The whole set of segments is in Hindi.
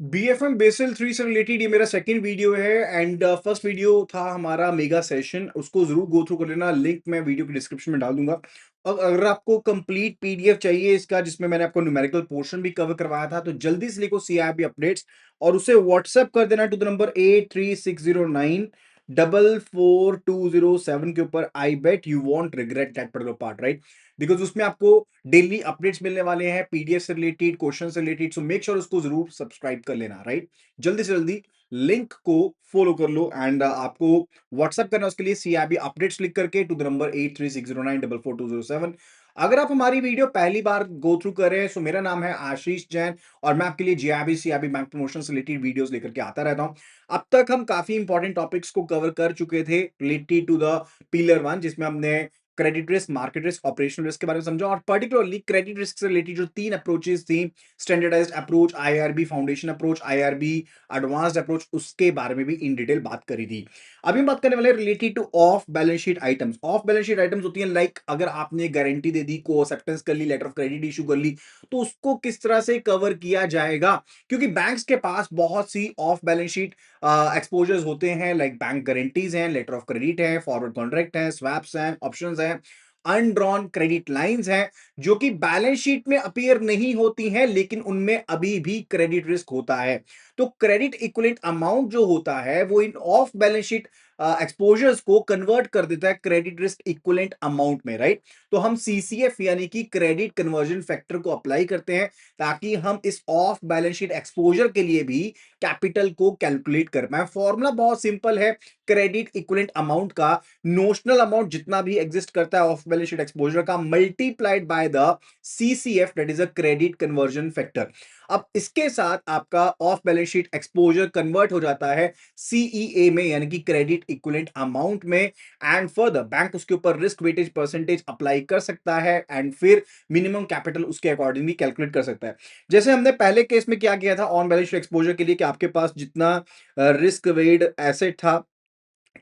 बीएफएम बेसल 3 से रिलेटेड ये मेरा सेकंड वीडियो है एंड फर्स्ट वीडियो था हमारा मेगा सेशन। उसको जरूर गो थ्रू कर लेना, लिंक मैं वीडियो के डिस्क्रिप्शन में डाल दूंगा। और अगर आपको कंप्लीट पीडीएफ चाहिए इसका, जिसमें मैंने आपको न्यूमेरिकल पोर्शन भी कवर करवाया था, तो जल्दी से लिखो सीआईबी अपडेट्स और उसे व्हाट्सएप कर देना टू द नंबर 8360944207 के ऊपर। I bet you won't regret that particular part, right? Because उसमें आपको डेली अपडेट्स मिलने वाले हैं पीडीएफ से रिलेटेड, क्वेश्चन से रिलेटेड। सो मेक श्योर उसको जरूर सब्सक्राइब कर लेना, राइट? जल्दी से जल्दी लिंक को फॉलो कर लो एंड आपको व्हाट्सएप करना उसके लिए सीआईबी अपडेट्स लिख करके टू द नंबर 8360944207। अगर आप हमारी वीडियो पहली बार गो थ्रू कर रहे हैं, सो मेरा नाम है आशीष जैन और मैं आपके लिए जीआईबी सीआईबी बैंक प्रमोशन से रिलेटेड वीडियोस लेकर के आता रहता हूं। अब तक हम काफी इंपॉर्टेंट टॉपिक्स को कवर कर चुके थे रिलेटेड टू द पिलर 1, जिसमें हमने credit risk, market risk, operational risk के बारे में समझा और पर्टिकुलरली क्रेडिट रिस्क से रिलेटेड जो 3 अप्रोचेस थी, standardised approach, IRB foundation approach, IRB advanced approach, उसके बारे में भी इन डिटेल बात करी थी। अभी हम बात करने वाले related two of balance sheet items. Of balance sheet items होती हैं लाइक अगर आपने गारंटी दे दी, को एक्सेप्टेंस कर ली, लेटर ऑफ क्रेडिट इशू कर ली, तो उसको किस तरह से कवर किया जाएगा। क्योंकि बैंक्स के पास बहुत सी ऑफ बैलेंस शीट एक्सपोजर्स होते हैं, लाइक बैंक गारंटीज हैं, लेटर ऑफ क्रेडिट है, फॉरवर्ड कॉन्ट्रैक्ट है, स्वैप्स हैं, ऑप्शंस हैं, अनड्रॉन क्रेडिट लाइंस हैं, जो कि बैलेंस शीट में अपीयर नहीं होती हैं, लेकिन उनमें अभी भी क्रेडिट रिस्क होता है। तो क्रेडिट इक्विवेलेंट अमाउंट जो होता है वो इन ऑफ बैलेंस शीट एक्सपोजर्स को कन्वर्ट कर देता है क्रेडिट रिस्क इक्विवेलेंट अमाउंट में, राइट? तो हम सीसीएफ यानी कि क्रेडिट कन्वर्जन फैक्टर को अप्लाई करते हैं ताकि हम इस ऑफ बैलेंस शीट एक्सपोजर के लिए भी कैपिटल को कैलकुलेट कर पाए। फॉर्मूला बहुत सिंपल है क्रेडिट इक्विवेलेंट अमाउंट का, नोशनल अमाउंट जितना भी एग्जिस्ट करता है ऑफ बैलेंस शीट एक्सपोजर का, multiplied by the CCF, that is a credit conversion factor. अब इसके साथ आपका of balance sheet exposure convert हो जाता है सीईए में, यानी कि क्रेडिट इक्विवेलेंट अमाउंट में। एंड फर्दर बैंक उसके ऊपर रिस्क वेटेज परसेंटेज अप्लाई कर सकता है एंड फिर मिनिमम कैपिटल उसके अकॉर्डिंगली कैलकुलेट कर सकता है। जैसे हमने पहले केस में क्या किया था ऑन बैलेंस शीट एक्सपोजर के लिए, कि आपके पास जितना रिस्क वेट एसेट था,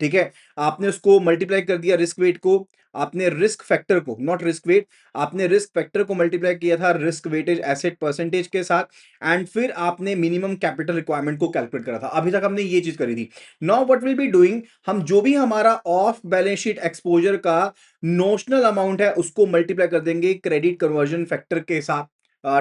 ठीक है, आपने उसको मल्टीप्लाई कर दिया रिस्क वेट को, आपने रिस्क फैक्टर को, नॉट रिस्क वेट, आपने रिस्क फैक्टर को मल्टीप्लाई किया था रिस्क वेटेज एसेट परसेंटेज के साथ, एंड फिर आपने मिनिमम कैपिटल रिक्वायरमेंट को कैलकुलेट करा था। अभी तक हमने ये चीज करी थी। Now what will be doing, हम जो भी हमारा ऑफ बैलेंस शीट एक्सपोजर का नोशनल अमाउंट है उसको मल्टीप्लाई कर देंगे क्रेडिट कन्वर्जन फैक्टर के साथ।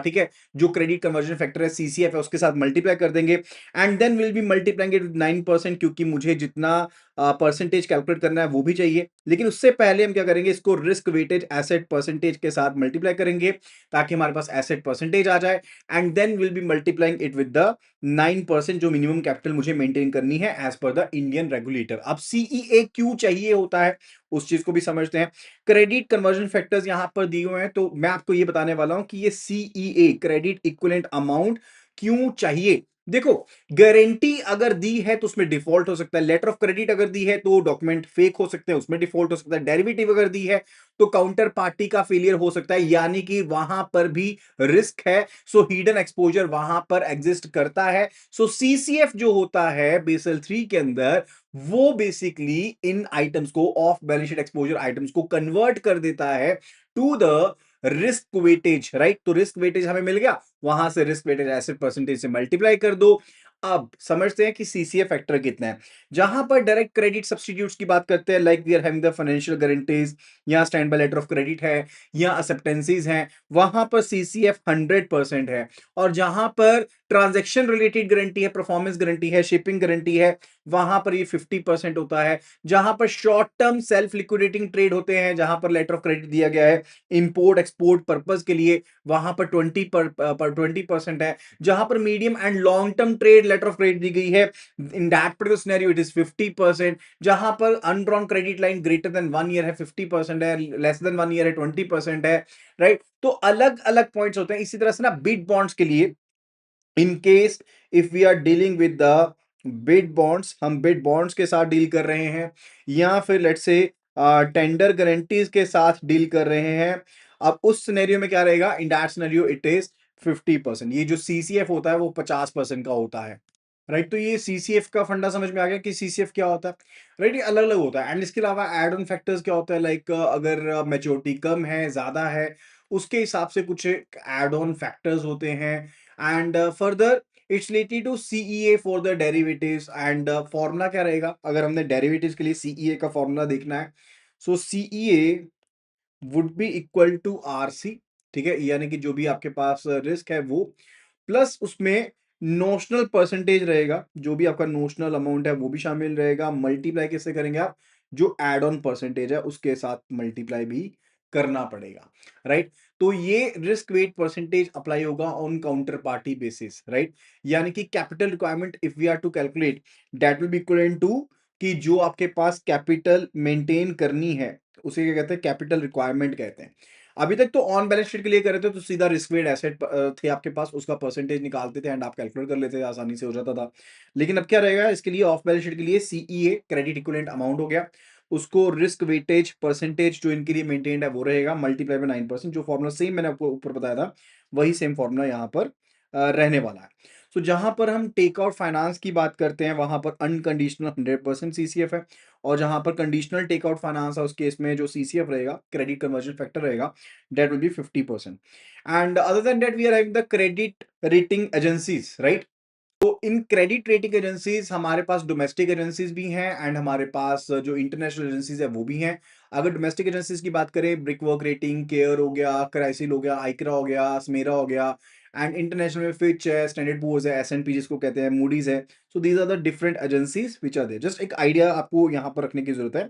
ठीक है, जो क्रेडिट कन्वर्जन फैक्टर है सीसीएफ है उसके साथ मल्टीप्लाई कर देंगे and then will be multiplying it with 9%, क्योंकि मुझे जितना परसेंटेज कैलकुलेट करना है वो भी चाहिए। लेकिन उससे पहले हम क्या करेंगे, इसको रिस्क वेटेज एसेट परसेंटेज के साथ मल्टीप्लाई करेंगे ताकि हमारे पास एसेट परसेंटेज आ जाए and then will be multiplying it with the 9% जो मिनिमम कैपिटल मुझे मेंटेन करनी है as per the Indian regulator. अब सीईए क्यों चाहिए होता है उस चीज को भी समझते हैं। क्रेडिट कन्वर्जन फैक्टर्स यहां पर दिए हुए हैं, तो मैं आपको ये बताने वाला हूं कि ये सीईए क्रेडिट इक्विवेलेंट अमाउंट क्यों चाहिए। देखो, गारंटी अगर दी है तो उसमें डिफॉल्ट हो सकता है, लेटर ऑफ क्रेडिट अगर दी है तो डॉक्यूमेंट फेक हो सकते हैं, उसमें डिफॉल्ट हो सकता है, डेरिवेटिव अगर दी है तो काउंटर पार्टी का फेलियर हो सकता है, यानी कि वहां पर भी रिस्क है। सो हिडन एक्सपोजर वहां पर एग्जिस्ट करता है। सो सीसीएफ जो होता है बेसल 3 के अंदर, वो बेसिकली इन आइटम्स को, off balance sheet exposure items को कन्वर्ट कर देता है to the risk weightage, right? तो रिस्क वेटेज हमें मिल गया, वहां से रिस्क वेटेज एसेट परसेंटेज से मल्टीप्लाई कर दो। अब समझते हैं कि सीसीएफ फैक्टर कितना है। जहां पर डायरेक्ट क्रेडिट सब्स्टिट्यूट्स की बात करते हैं, like we are having the financial guarantees, या stand by letter of credit है, या एक्सेप्टेंसीज हैं, वहां पर सीसीएफ 100% है। और जहां पर ट्रांजैक्शन रिलेटेड गारंटी है, परफॉर्मेंस गारंटी है, शिपिंग गारंटी है, वहां पर ये 50% होता है। जहां पर short term self liquidating trade होते हैं, जहां पर लेटर ऑफ क्रेडिट दिया गया है इंपोर्ट एक्सपोर्ट पर्पज के लिए, वहां पर 20% है। जहां पर medium and long term trade letter of credit दी गई है, in that particular scenario it is 50%। जहां पर undrawn credit line greater than 1 year है 50% है, लेस देन 1 ईयर है 20% है, राइट? तो अलग अलग पॉइंट्स होते हैं। इसी तरह से ना बिड बॉन्ड्स के लिए, in case if we are dealing with the bid bonds, हम बिड बॉन्ड्स के साथ डील कर रहे हैं, या फिर लेट्स से टेंडर गारंटीज के साथ डील कर रहे हैं। अब उस सिनेरियो में क्या रहेगा, in that scenario it is 50%। ये जो सीसीएफ होता है वो 50% का होता है, राइट? तो ये सीसीएफ का फंडा समझ में आ गया कि सीसीएफ क्या होता है, राइट? ये अलग अलग होता है। एंड इसके अलावा एड ऑन फैक्टर्स क्या होता है, लाइक अगर मेच्योरिटी कम है ज्यादा है, उसके हिसाब से कुछ एड ऑन फैक्टर्स होते हैं। And further it's related to CEA for the derivatives and formula क्या रहेगा अगर हमने डेरिवेटिव्स के लिए सीईए का फॉर्मूला देखना है. So CEA would be equal to RC. ठीक है, यानी कि जो भी आपके पास रिस्क है वो प्लस उसमें नोशनल परसेंटेज रहेगा, जो भी आपका नोशनल अमाउंट है वो भी शामिल रहेगा. मल्टीप्लाई किससे करेंगे आप, जो एड ऑन परसेंटेज है उसके साथ मल्टीप्लाई भी करना पड़ेगा. राइट, तो ये रिस्क वेट परसेंटेज अप्लाई होगा on counter party basis. Right, यानी कि capital requirement if we are to calculate that will be equal to कि जो आपके पास कैपिटल मेंटेन करनी है उसे क्या कहते हैं, कैपिटल रिक्वायरमेंट कहते हैं. अभी तक तो ऑन बैलेंस शीट के लिए कर रहे थे तो सीधा रिस्क वेट एसेट थे आपके पास, उसका परसेंटेज निकालते थे एंड आप कैलकुलेट कर लेते थे, आसानी से हो जाता था. लेकिन अब क्या रहेगा, इसके लिए ऑफ बैलेंस शीट के लिए सीईए क्रेडिट इक्विवेलेंट अमाउंट हो गया, उसको रिस्क वेटेज परसेंटेज जो इनके लिए मेंटेन्ड है वो रहेगा मल्टीप्लाई बाय 9%. जो फॉर्मूला सेम मैंने आपको ऊपर बताया था वही सेम फॉर्मूला यहाँ पर रहने वाला है. तो जहां पर हम टेक आउट फाइनेंस की बात करते हैं वहां पर अनकंडीशनल 100% सीसीएफ है, और जहां पर कंडीशनल टेक आउट फाइनेंस है उस केस में जो सीसीएफ रहेगा, क्रेडिट कन्वर्जन फैक्टर रहेगा, that will be 50%. And other than that, we are having the credit rating agencies, right? तो इन क्रेडिट रेटिंग एजेंसीज हमारे पास डोमेस्टिक एजेंसीज भी हैं एंड हमारे पास जो इंटरनेशनल एजेंसीज है वो भी हैं. अगर डोमेस्टिक एजेंसीज की बात करें, ब्रिक वर्क रेटिंग, केयर हो गया, क्राइसिल हो गया, आइक्रा हो गया, स्मेरा हो गया, एंड इंटरनेशनल में फिच है, स्टैंडर्ड पूअर्स है, एसएनपी जिसको कहते हैं, मूडीज है. So these are the different agencies which are there. Just एक आइडिया आपको यहाँ पर रखने की जरूरत है.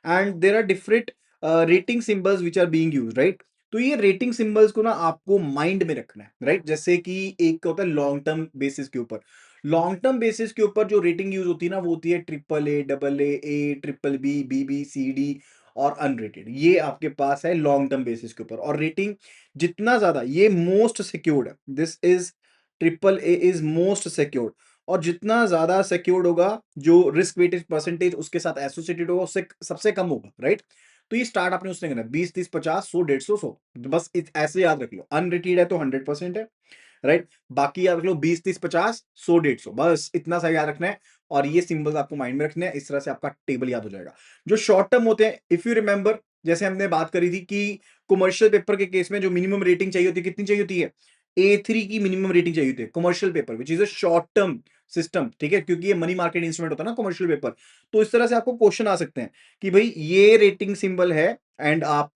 And there are different rating symbols which are being used, right. तो ये रेटिंग सिंबल्स को ना आपको माइंड में रखना है, राइट. जैसे कि एक होता है लॉन्ग टर्म बेसिस के ऊपर, लॉन्ग टर्म बेसिस के ऊपर जो रेटिंग यूज होती है ना वो होती है triple A, double A, triple B, B, C, D और अनरेटेड. ये आपके पास है लॉन्ग टर्म बेसिस के ऊपर. और रेटिंग जितना ज्यादा, ये मोस्ट सिक्योर्ड है, this is triple A is most secured. और जितना ज्यादा सिक्योर्ड होगा, जो रिस्क वेटेज परसेंटेज उसके साथ एसोसिएटेड होगा उससे सबसे कम होगा, राइट. तो ये स्टार्ट आपने उसने करना है 20, 30, 50, 100, 150, 100. बस ऐसे याद रख लो. अनरेटेड है तो 100% है, राइट. बाकी याद रख लो 20, 30, 50, 100, 150, बस इतना सा याद रखना है. और ये सिंबल्स आपको माइंड में रखने हैं, इस तरह से आपका टेबल याद हो जाएगा. जो शॉर्ट टर्म होते हैं, इफ यू रिमेंबर, जैसे हमने बात करी थी कि कमर्शियल पेपर के केस में जो मिनिमम रेटिंग चाहिए होती है, कितनी चाहिए होती है, A3 की मिनिमम रेटिंग चाहिए होती है commercial paper, which is a short term system. ठीक है, क्योंकि ये मनी मार्केट इंस्ट्रूमेंट होता है ना कमर्शियल पेपर. तो इस तरह से आपको क्वेश्चन आ सकते हैं कि भाई ये रेटिंग सिंबल है एंड आप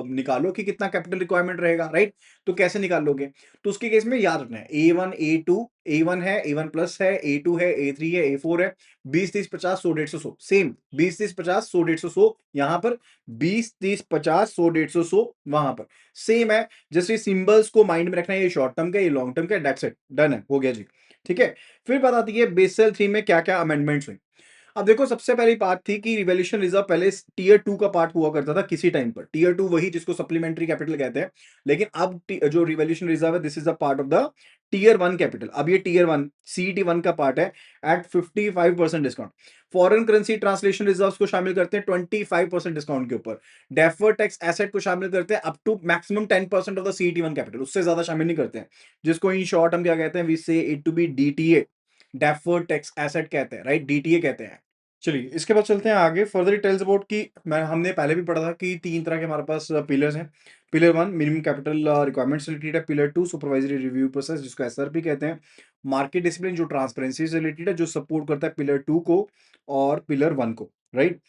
निकालो कि कितना कैपिटल रिक्वायरमेंट रहेगा, राइट. तो कैसे निकाल लोगे, तो उसके केस में याद रखना है A1, A2, A1 है, A1 प्लस है, A2 है, A3 है, A4 है. 20, 30, 50, 100, 150, 100 सेम. 20, 30, 50, 100, 150, 100 यहां पर. 20, 30, 50, 100, 150, 100 वहां पर सेम है. जैसे सिंबल्स को माइंड में रखना है, ये शॉर्ट टर्म का, ये लॉन्ग टर्म का, दैट्स इट, डन है, हो गया जी. ठीक है. फिर बात आती है बेसल 3 में क्या क्या अमेंडमेंट्स हुई. अब देखो, सबसे पहली बात थी कि रिवॉल्यूशन रिजर्व पहले टीयर 2 का पार्ट हुआ करता था किसी टाइम पर. टीयर 2 वही जिसको सप्लीमेंट्री कैपिटल कहते हैं. लेकिन अब जो रिवॉल्यूशन रिजर्व है, this is the part of the tier 1 capital. अब ये टीयर 1 CET1 का पार्ट है at 55% discount. Foreign currency translation reserve को शामिल करते हैं 25% डिस्काउंट के ऊपर. डेफर्ड टैक्स एसेट को शामिल करते हैं up to maximum 10% of the CET1 capital, उससे ज्यादा शामिल नहीं करते हैं. जिसको इन शॉर्ट हम क्या कहते हैं, we say it to be DTA, deferred tax asset कहते हैं, राइट. DTA कहते हैं. चलिए इसके बाद चलते हैं आगे. फर्दर इट टेल्स अबाउट कि हमने पहले भी पढ़ा था कि 3 तरह के हमारे पास पिलर्स हैं. Pillar 1 minimum capital requirements related है. पिलर 2 सुपरवाइजरी रिव्यू प्रोसेस जिसको SRP कहते हैं. मार्केट डिसिप्लिन जो ट्रांसपेरेंसी से रिलेटेड है, जो सपोर्ट करता है पिलर 2 को और पिलर 1 को, राइट.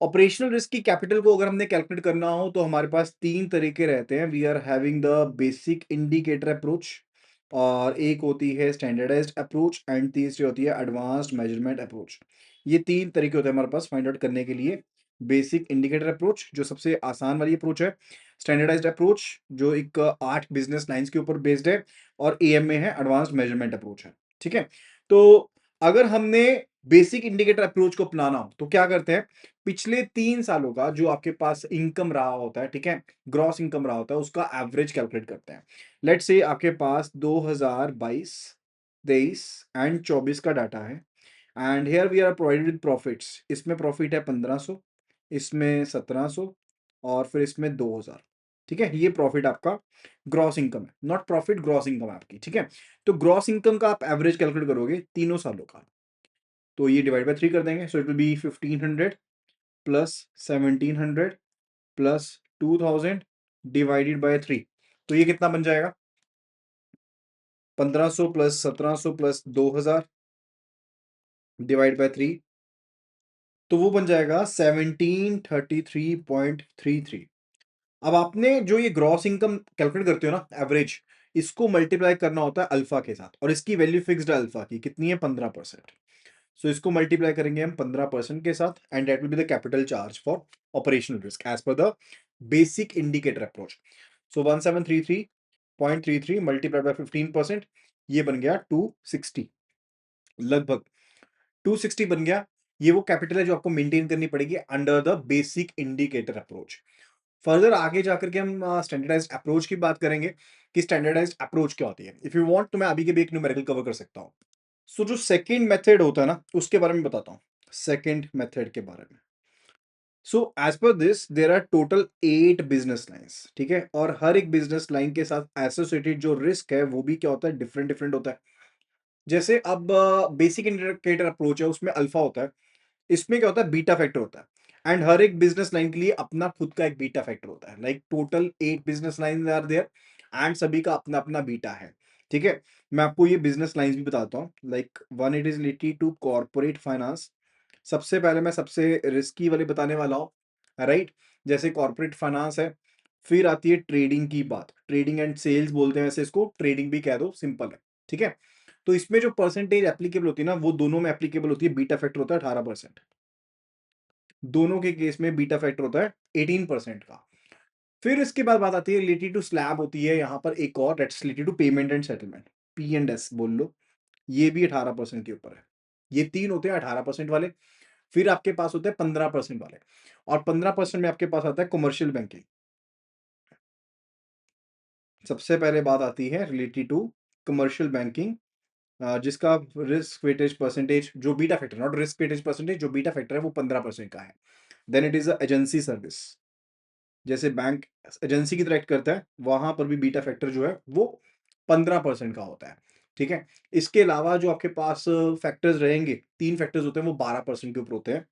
ऑपरेशनल रिस्क की कैपिटल को अगर हमने कैलकुलेट करना हो तो हमारे पास 3 तरीके रहते हैं. We are having the basic indicator approach, और एक होती है स्टैंडर्डाइज्ड अप्रोच, एंड तीसरी होती है एडवांस्ड मेजरमेंट अप्रोच. ये 3 तरीके होते हैं हमारे पास फाइंड आउट करने के लिए. बेसिक इंडिकेटर अप्रोच जो सबसे आसान वाली अप्रोच है, स्टैंडर्डाइज्ड अप्रोच जो एक 8 बिजनेस लाइंस के ऊपर बेस्ड है, और AMA है, एडवांस्ड मेजरमेंट अप्रोच है. ठीक है. तो अगर हमने बेसिक इंडिकेटर अप्रोच को अपनाना हो तो क्या करते हैं, पिछले 3 सालों का जो आपके पास इनकम रहा होता है, ठीक है, ग्रॉस इनकम रहा होता है, उसका एवरेज कैलकुलेट करते हैं. लेट्स से आपके पास 2022, 23 एंड 24 का डाटा है, and here we are provided with profits. इसमें प्रॉफिट है 1500, इसमें 1700, और फिर इसमें 2000. ठीक है, ये प्रॉफिट आपका ग्रॉस इनकम है, नॉट प्रॉफिट, ग्रॉस इनकम आपकी. ठीक है. तो ग्रॉस इनकम का आप एवरेज कैलकुलेट करोगे तीनों सालों का, तो ये डिवाइड बाय 3 कर देंगे. So it will be 1500 plus 1700 plus 2000 divided by 3. तो ये कितना बन जाएगा, 1500 प्लस 1700 प्लस 2000 डिवाइड बाय 3, तो वो बन जाएगा 1733.33। अब आपने जो ये ग्रॉस इनकम कैलकुलेट करते हो ना एवरेज, इसको मल्टीप्लाई करना होता है अल्फा के साथ, और इसकी वैल्यू फिक्स्ड है अल्फा की, कितनी है 15%। सो इसको मल्टीप्लाई करेंगे हम 15% के साथ, and that will be the capital charge for operational risk as per the basic indicator approach. So 1733.33 multiply by 15%, ये बन गया 260, लगभग 260 बन गया। ये वो कैपिटल है जो आपको मेंटेन करनी पड़ेगी under the basic indicator approach. Further आगे जाकर के हम स्टैंडर्डाइज्ड अप्रोच की बात करेंगे कि स्टैंडर्डाइज्ड अप्रोच क्या होती है। इफ यू वांट तो मैं अभी के भी एक न्यूमेरिकल कवर कर सकता हूं। सो जो सेकंड मेथड होता है ना, उसके बारे में बताता हूं, सेकंड मेथड के बारे में। So as per this there are total 8 business lines, ठीक है, और हर एक बिजनेस लाइन के साथ एसोसिएटेड जो रिस्क है वो भी क्या होता है, डिफरेंट डिफरेंट होता है। जैसे अब बेसिक इंडिकेटर अप्रोच है, उसमें अल्फा होता है, इसमें क्या होता है, बीटा फैक्टर होता है, एंड हर एक बिजनेस लाइन के लिए अपना खुद का एक बीटा फैक्टर होता है। Like total 8 business line are there, and सभी का अपना अपना बीटा है, ठीक है। मैं आपको ये बिजनेस लाइंस भी बताता हूँ। Like one, it is related to corporate finance. सबसे पहले मैं सबसे रिस्की वाले बताने वाला हूँ, राइट। जैसे कॉर्पोरेट फाइनेंस है, फिर आती है ट्रेडिंग की बात, ट्रेडिंग एंड सेल्स बोलते हैं वैसे इसको, ट्रेडिंग भी कह दो, सिंपल है, ठीक है। तो इसमें जो परसेंटेज एप्लीकेबल होती है ना, वो दोनों में एप्लीकेबल होती है। बीटा फैक्टर होता है 18%, दोनों के केस में बीटा फैक्टर होता है 18% का। फिर इसके बाद बात आती है रिलेटेड टू स्लैब होती है यहाँ पर एक और, that's related to payment and settlement, P and S बोल लो, ये भी 18% के ऊपर है। ये तीन होते हैं 18% वाले। फिर आपके पास होते हैं 15% वाले, और 15% में आपके पास आता है कमर्शियल बैंकिंग। सबसे पहले बात आती है रिलेटेड टू कमर्शियल बैंकिंग, जिसका रिस्क वेटेज परसेंटेज, जो beta factor, not risk weightage percentage, जो बीटा फैक्टर है वो 15% का है। Then it is a agency service, जैसे बैंक एजेंसी की तरह एक्ट करता है, वहां पर भी बीटा फैक्टर जो है वो 15% का होता है, ठीक है। इसके अलावा जो आपके पास फैक्टर्स रहेंगे, तीन फैक्टर्स होते हैं, वो 12% के ऊपर होते हैं।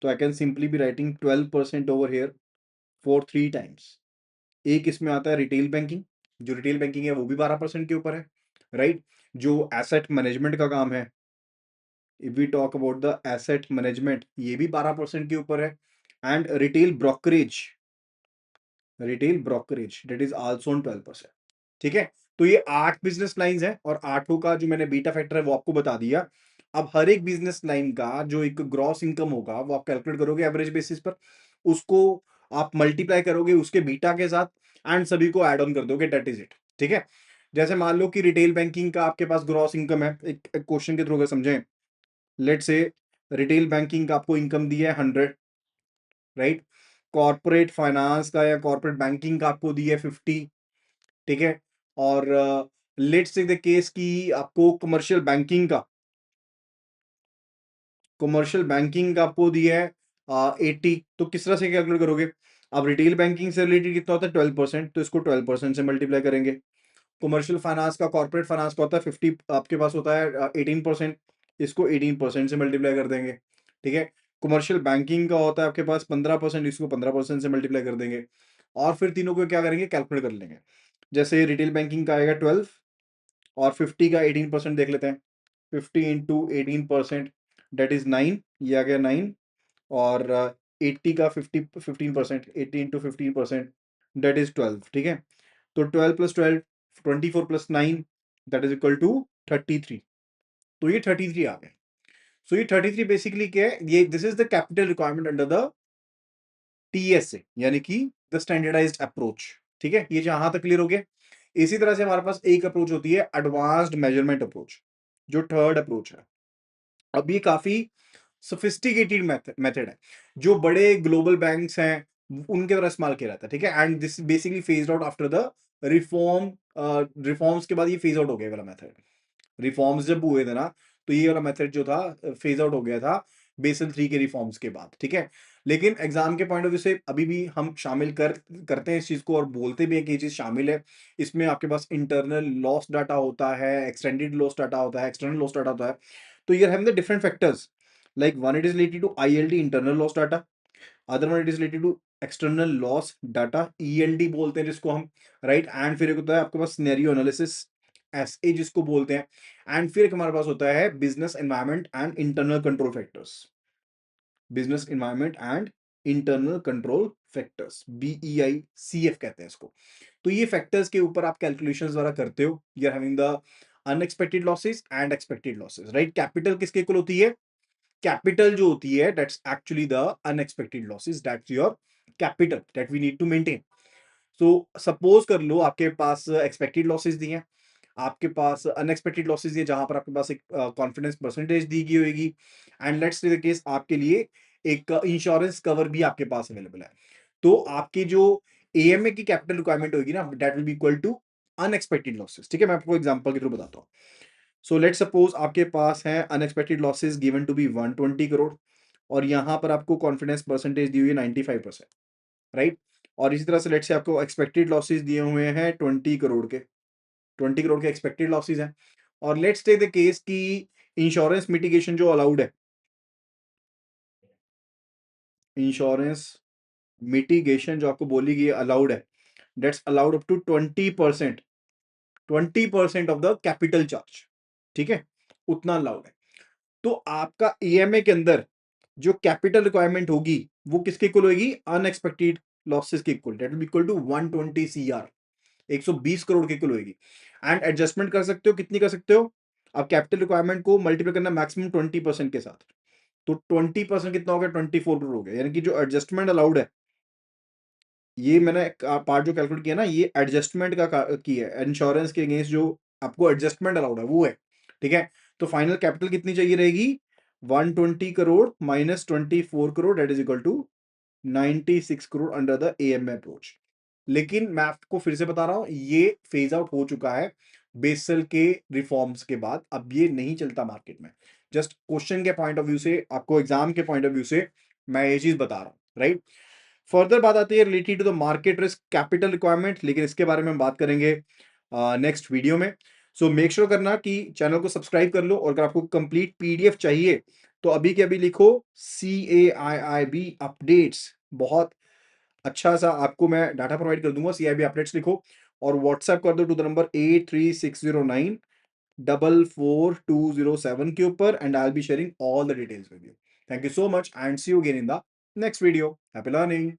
तो I can simply be writing 12% over here for 3 times. एक इसमें आता है रिटेल बैंकिंग, जो रिटेल बैंकिंग है वो भी 12% के ऊपर है, राइट। जो एसेट मैनेजमेंट का काम है, if we talk about the asset management, ये भी 12% के ऊपर है। And retail brokerage that is also on 12%, ठीक है। तो ये 8 बिजनेस लाइंस हैं, और आठों का जो मैंने बीटा फैक्टर है वो आपको बता दिया। अब हर एक बिजनेस लाइन का जो एक ग्रॉस इनकम होगा वो आप कैलकुलेट करोगे एवरेज बेसिस पर, उसको आप मल्टीप्लाई करोगे उसके बीटा के साथ, एंड सभी को ऐड ऑन कर दोगे, दैट इज इट, ठीक है। जैसे मान लो कि रिटेल बैंकिंग का आपके पास ग्रॉस इनकम है, एक क्वेश्चन के थ्रू अगर समझें, लेट से रिटेल बैंकिंग का आपको इनकम दी है 100, राइट। कॉर्पोरेट फाइनेंस का या कॉर्पोरेट बैंकिंग का आपको दी है 50, ठीक है। और लेट्स टेक द केस की आपको कमर्शियल बैंकिंग का आपको दिया है 80, तो किस तरह से कैलकुलेट करोगे। अब रिटेल बैंकिंग से रिलेटेड कितना होता है 12%, तो इसको 12% से मल्टीप्लाई करेंगे। कमर्शियल फाइनेंस का, कॉर्पोरेट फाइनेंस का होता है 50, आपके पास होता है 18%, इसको 18% से मल्टीप्लाई कर देंगे, ठीक है। कमर्शियल बैंकिंग का होता है आपके पास 15%, इसको 15% से मल्टीप्लाई कर देंगे, और फिर तीनों को क्या करेंगे, कैलकुलेट कर लेंगे। जैसे रिटेल बैंकिंग का आएगा 12, और 50 का 18% देख लेते हैं, 50 इंटू 18%, डेट इज 9, ये आ गया 9। और 80 का 15%, 80 इंटू 15%, डेट इज 12, ठीक है। तो 12 plus 12, 24 plus 9, that is equal to 33। तो ये 33 आ गए। सो ये 33 बेसिकली क्या है, ये this is the capital requirement under the TSA, यानी कि द स्टैंडर्डाइज्ड अप्रोच, ठीक है। ये जहां तक क्लियर हो गया। इसी तरह से हमारे पास एक अप्रोच होती है एडवांस्ड मेजरमेंट अप्रोच, जो थर्ड अप्रोच है। अब ये काफी सोफिस्टिकेटेड मेथड है, जो बड़े ग्लोबल बैंक्स हैं उनके द्वारा इस्तेमाल किया जाता है, ठीक है। And this basically phased out after the reform, reforms के बाद ये फेज आउट हो गया वाला मेथड। रिफॉर्म्स जब हुए थे ना, तो ये वाला मेथड जो था फेज आउट हो गया था बेसल 3 के रिफॉर्म्स के बाद, ठीक है। लेकिन एग्जाम के पॉइंट ऑफ व्यू से अभी भी हम शामिल करते हैं इस चीज को, और बोलते भी हैं कि ये चीज शामिल है। इसमें आपके पास इंटरनल लॉस डाटा होता है, एक्सटेंडेड लॉस डाटा होता है, एक्सटर्नल लॉस डाटा होता है। तो ये have the different factors, like one it is related to ILD, internal loss data, other one it is related to external loss data, ELD बोलते हैं जिसको हम, राइट। एंड फिर एक होता है आपके पास सिनेरियो एनालिसिस, BESA जिसको बोलते हैं। एंड फिर एक हमारे पास होता है business environment and internal control factors, business environment and internal control factors, BEICF कहते हैं इसको। तो ये फैक्टर्स के ऊपर आप कैलकुलेशंस द्वारा करते हो, you are having the unexpected losses and expected losses, right. Capital किसके इक्वल होती है? कैपिटल जो होती है that's actually the unexpected losses, that's your capital that we need to maintain. So suppose कर लो आपके पास एक्सपेक्टेड लॉसेस दी हैं, आपके पास अनएक्सपेक्टेड लॉसेस दिए जहां पर आपके पास एक कॉन्फिडेंस परसेंटेज दी गई होगी, and let's say the case आपके लिए एक इंश्योरेंस कवर भी आपके पास अवेलेबल है। तो आपकी जो AMA की कैपिटल रिक्वायरमेंट होगी ना, that will be equal to unexpected losses. ठीक है, मैं आपको एग्जांपल के थ्रू बताता हूँ। सो लेट्स सपोज आपके पास है unexpected losses given to be 120 crore, और यहां पर आपको कॉन्फिडेंस परसेंटेज दी हुई है 95%, राइट। और इसी तरह से लेट्स से आपको एक्सपेक्टेड लॉसेस दिए हुए हैं 20 करोड़ के एक्सपेक्टेड लॉसेस हैं। और लेट्स टेक द केस की इंश्योरेंस मिटिगेशन जो अलाउड है, इंश्योरेंस मिटिगेशन जो आपको बोली गई अलाउड है, that's allowed up to 20%, 20% of the capital charge. ठीक है, उतना अलाउड है। तो आपका EMA के अंदर जो कैपिटल रिक्वायरमेंट होगी वो किसके इक्वल होगी? अनएक्सपेक्टेड लॉसेस के equal, that will be equal to 120 CR, 120 crore के किलो होगी। एंड एडजस्टमेंट कर सकते हो, कितनी कर सकते हो? आप कैपिटल रिक्वायरमेंट को मल्टीप्लाई करना मैक्सिमम 20% के साथ, तो 20% कितना हो गया? 24 करोड़ हो गया। यानी कि जो एडजस्टमेंट अलाउड है, ये मैंने पार्ट जो कैलकुलेट किया ना, ये एडजस्टमेंट की है, इंश्योरेंस के अगेंस्ट जो आपको एडजस्टमेंट अलाउड है वो है। ठीक है, तो फाइनल कैपिटल कितनी चाहिए रहेगी? 120 crore minus 24 crore, that is equal to 96 crore under the AMA approach. लेकिन मैं आपको फिर से बता रहा हूं, ये फेज आउट हो चुका है बेसल के रिफॉर्म्स के बाद, अब ये नहीं चलता मार्केट में। जस्ट क्वेश्चन के पॉइंट ऑफ व्यू से, आपको एग्जाम के पॉइंट ऑफ व्यू से मैं ये चीज बता रहा हूं, राइट। फर्दर बात आती है related to the market risk capital requirement, लेकिन इसके बारे में हम बात करेंगे नेक्स्ट वीडियो में। सो मेक श्योर करना कि चैनल को सब्सक्राइब कर लो, और अगर आपको कंप्लीट PDF चाहिए तो अभी के अभी लिखो CAIIB अपडेट्स। बहुत अच्छा सा आपको मैं डाटा प्रोवाइड कर दूंगा, CIB अपडेट्स लिखो और व्हाट्सएप कर दो टू द नंबर 8360944207 के ऊपर, and I will be sharing all the details with you. Thank you so much and see you again in the next video. Happy learning.